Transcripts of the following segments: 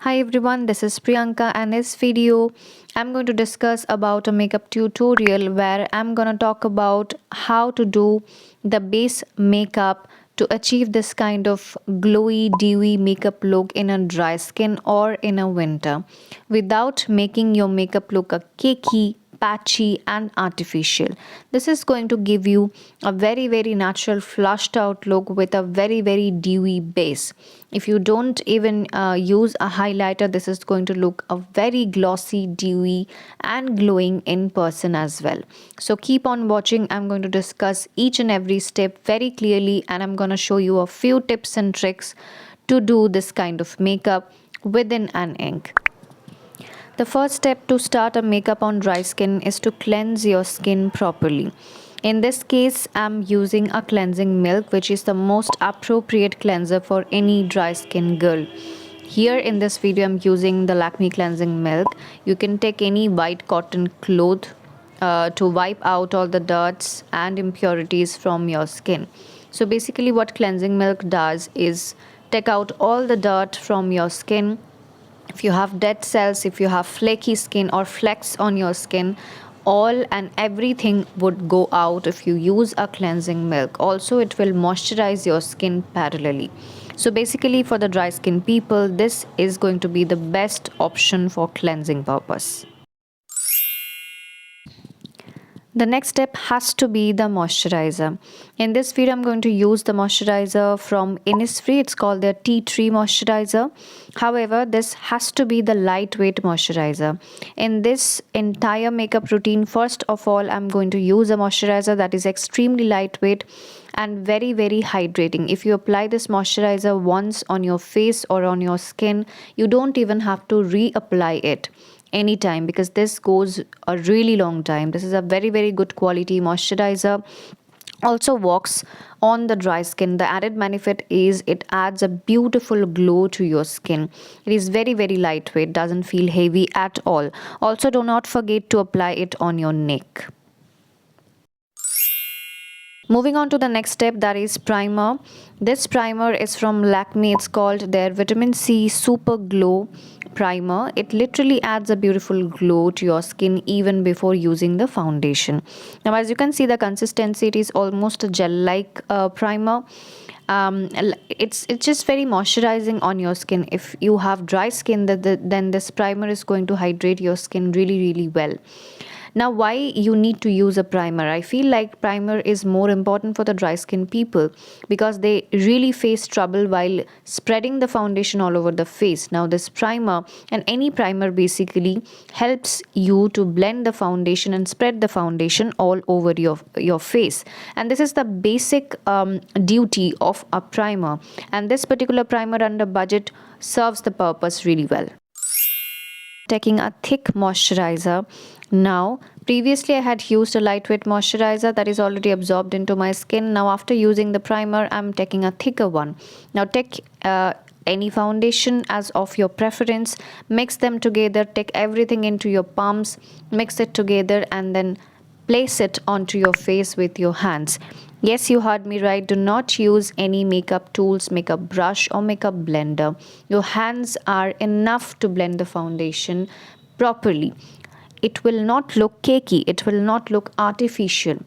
Hi everyone, this is Priyanka and this video I'm going to discuss about a makeup tutorial where I'm going to talk about how to do the base makeup to achieve this kind of glowy dewy makeup look in a dry skin or in a winter without making your makeup look a cakey, patchy and artificial. This is going to give you a very natural flushed out look with a very dewy base. If you don't even use a highlighter, this is going to look a very glossy, dewy and glowing in person as well. So keep on watching. I'm going to discuss each and every step very clearly and I'm going to show you a few tips and tricks to do this kind of makeup within an ink. The first step to start a makeup on dry skin is to cleanse your skin properly. In this case, I'm using a cleansing milk, which is the most appropriate cleanser for any dry skin girl. Here in this video, I'm using the Lakme cleansing milk. You can take any white cotton cloth to wipe out all the dirts and impurities from your skin. So basically what cleansing milk does is take out all the dirt from your skin. If you have dead cells, if you have flaky skin or flecks on your skin, all and everything would go out if you use a cleansing milk. Also, it will moisturize your skin parallelly. So basically for the dry skin people, this is going to be the best option for cleansing purpose. The next step has to be the moisturizer. In this video, I'm going to use the moisturizer from Innisfree. It's called the tea tree moisturizer. However, this has to be the lightweight moisturizer. In this entire makeup routine, first of all, I'm going to use a moisturizer that is extremely lightweight and very hydrating. If you apply this moisturizer once on your face or on your skin, you don't even have to reapply it anytime because this goes a really long time. This is a very good quality moisturizer. Also works on the dry skin. The added benefit is it adds a beautiful glow to your skin. It is very lightweight, doesn't feel heavy at all. Also, do not forget to apply it on your neck. Moving on to the next step, that is primer. This primer is from Lakme. It's called their Vitamin C Super Glow Primer. It literally adds a beautiful glow to your skin even before using the foundation. Now, as you can see, the consistency, it is almost a gel-like primer. It's just very moisturizing on your skin. If you have dry skin, then this primer is going to hydrate your skin really well. Now, why you need to use a primer? I feel like primer is more important for the dry skin people because they really face trouble while spreading the foundation all over the face. Now, this primer and any primer basically helps you to blend the foundation and spread the foundation all over your face. And this is the basic duty of a primer. And this particular primer under budget serves the purpose really well. Taking a thick moisturizer. Now, previously I had used a lightweight moisturizer that is already absorbed into my skin. Now, after using the primer, I'm taking a thicker one. Now, take any foundation as of your preference, mix them together, take everything into your palms, mix it together and then place it onto your face with your hands. Yes, you heard me right. Do not use any makeup tools, makeup brush or makeup blender. Your hands are enough to blend the foundation properly. It will not look cakey. It will not look artificial.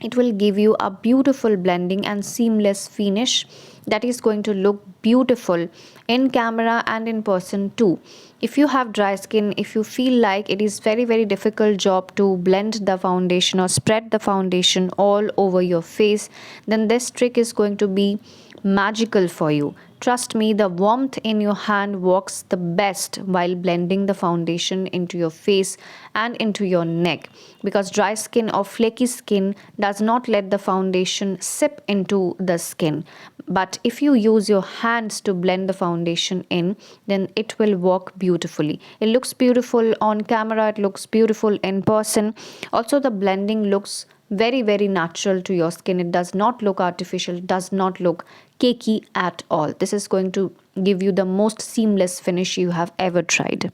It will give you a beautiful blending and seamless finish that is going to look beautiful in camera and in person too. If you have dry skin, if you feel like it is very difficult job to blend the foundation or spread the foundation all over your face, then this trick is going to be magical for you. Trust me, the warmth in your hand works the best while blending the foundation into your face and into your neck, because dry skin or flaky skin does not let the foundation sip into the skin. But if you use your hands to blend the foundation in, then it will work beautifully. It looks beautiful on camera, it looks beautiful in person. Also, the blending looks very natural to your skin. It does not look artificial, does not look cakey at all. This is going to give you the most seamless finish you have ever tried.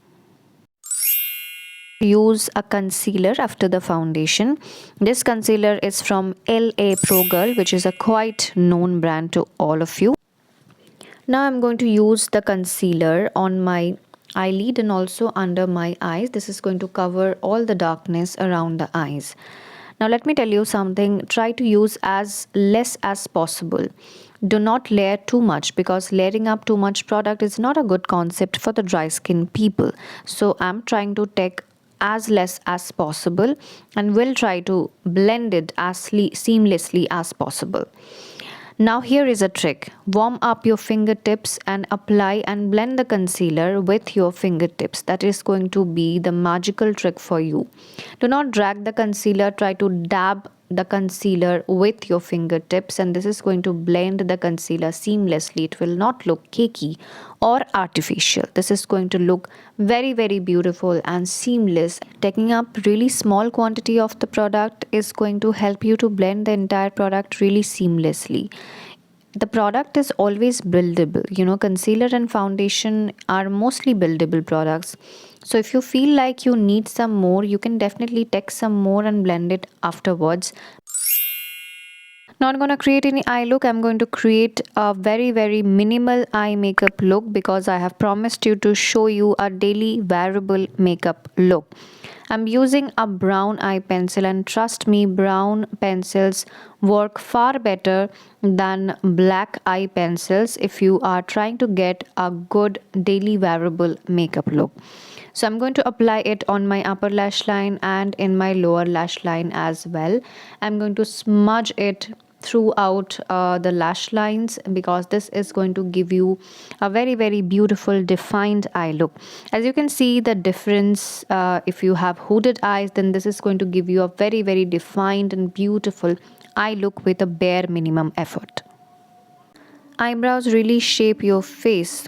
Use a concealer after the foundation. This concealer is from LA Pro Girl, which is a quite known brand to all of you. Now I'm going to use the concealer on my eyelid and also under my eyes. This is going to cover all the darkness around the eyes. Now let me tell you something, try to use as less as possible. Do not layer too much because layering up too much product is not a good concept for the dry skin people. So I'm trying to take as less as possible and will try to blend it as seamlessly as possible. Now here is a trick. Warm up your fingertips and apply and blend the concealer with your fingertips. That is going to be the magical trick for you. Do not drag the concealer, try to dab the concealer with your fingertips, and this is going to blend the concealer seamlessly. It will not look cakey or artificial. This is going to look very beautiful and seamless. Taking up really small quantity of the product is going to help you to blend the entire product really seamlessly. The product is always buildable. Concealer and foundation are mostly buildable products. So if you feel like you need some more, you can definitely take some more and blend it afterwards. Not going to create any eye look. I'm going to create a very minimal eye makeup look because I have promised you to show you a daily wearable makeup look. I'm using a brown eye pencil, and trust me, brown pencils work far better than black eye pencils if you are trying to get a good daily wearable makeup look. So I'm going to apply it on my upper lash line and in my lower lash line as well. I'm going to smudge it throughout the lash lines because this is going to give you a very beautiful defined eye look. As you can see the difference, if you have hooded eyes, then this is going to give you a very defined and beautiful eye look with a bare minimum effort. Eyebrows really shape your face.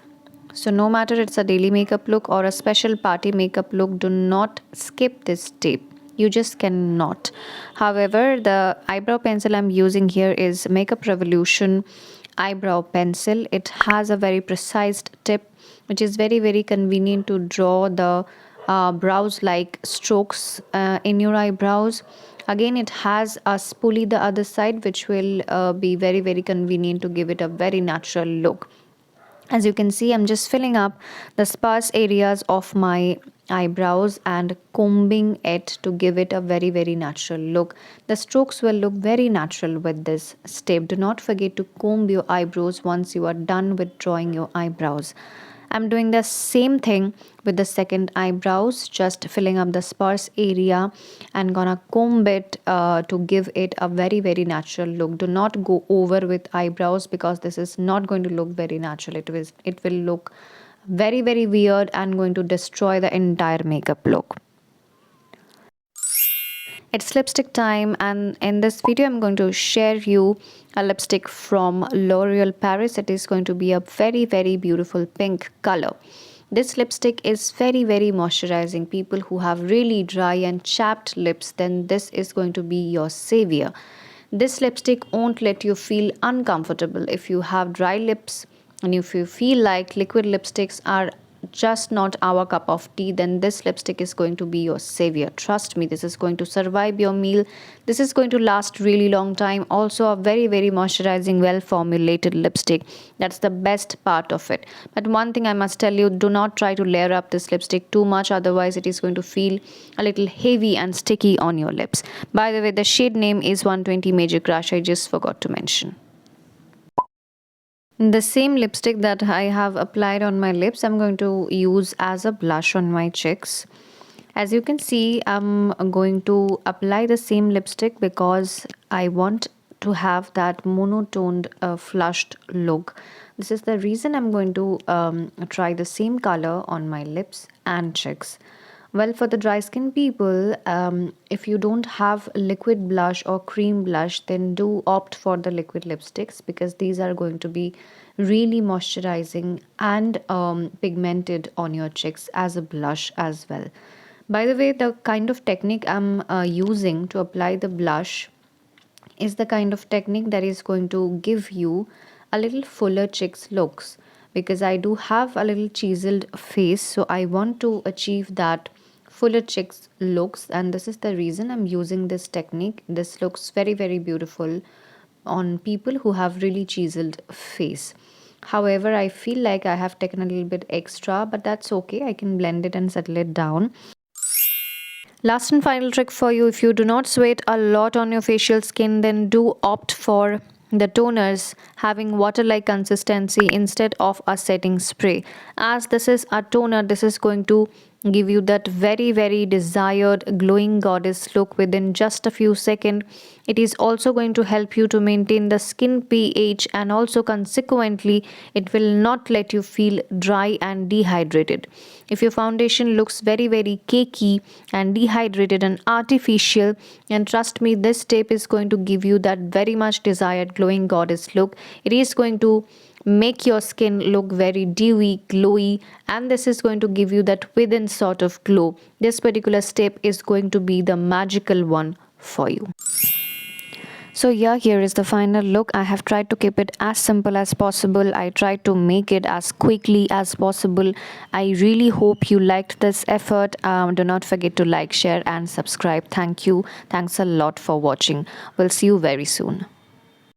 So no matter it's a daily makeup look or a special party makeup look, do not skip this step. You just cannot. However, the eyebrow pencil I'm using here is Makeup Revolution eyebrow pencil. It has a very precise tip which is very convenient to draw the brows like strokes in your eyebrows. Again, it has a spoolie the other side which will be very convenient to give it a very natural look. As you can see, I'm just filling up the sparse areas of my eyebrows and combing it to give it a very natural look. The strokes will look very natural with this step. Do not forget to comb your eyebrows once you are done with drawing your eyebrows. I'm doing the same thing with the second eyebrows, just filling up the sparse area and gonna comb it to give it a very natural look. Do not go over with eyebrows because this is not going to look very natural. It will look very weird and going to destroy the entire makeup look. It's lipstick time, and in this video I'm going to share you a lipstick from L'Oreal Paris. It is going to be a very beautiful pink color. This lipstick is very moisturizing. People who have really dry and chapped lips, then this is going to be your savior. This lipstick won't let you feel uncomfortable if you have dry lips, and if you feel like liquid lipsticks are just not our cup of tea, then this lipstick is going to be your savior. Trust me, this is going to survive your meal. This is going to last really long time. Also a very moisturizing, well formulated lipstick. That's the best part of it. But one thing I must tell you, do not try to layer up this lipstick too much, otherwise it is going to feel a little heavy and sticky on your lips. By the way, the shade name is 120 Major Crush. I just forgot to mention. The same lipstick that I have applied on my lips, I'm going to use as a blush on my cheeks. As you can see, I'm going to apply the same lipstick because I want to have that monotoned flushed look. This is the reason I'm going to try the same color on my lips and cheeks. Well, for the dry skin people, if you don't have liquid blush or cream blush, then do opt for the liquid lipsticks because these are going to be really moisturizing and pigmented on your cheeks as a blush as well. By the way, the kind of technique I'm using to apply the blush is the kind of technique that is going to give you a little fuller cheeks looks, because I do have a little chiseled face, so I want to achieve that fuller cheeks looks, and this is the reason I'm using this technique. This looks very beautiful on people who have really chiseled face. However, I feel like I have taken a little bit extra, but that's okay. I can blend it and settle it down. Last and final trick for you, if you do not sweat a lot on your facial skin, then do opt for the toners having water like consistency instead of a setting spray. As this is a toner, this is going to give you that very desired glowing goddess look within just a few seconds. It is also going to help you to maintain the skin pH, and also consequently it will not let you feel dry and dehydrated. If your foundation looks very cakey and dehydrated and artificial, and trust me, this step is going to give you that very much desired glowing goddess look. It is going to make your skin look very dewy, glowy, and this is going to give you that within sort of glow. This particular step is going to be the magical one for you. So yeah, here is the final look. I have tried to keep it as simple as possible. I tried to make it as quickly as possible. I really hope you liked this effort. Do not forget to like, share and subscribe. Thank you. Thanks a lot for watching. We'll see you very soon.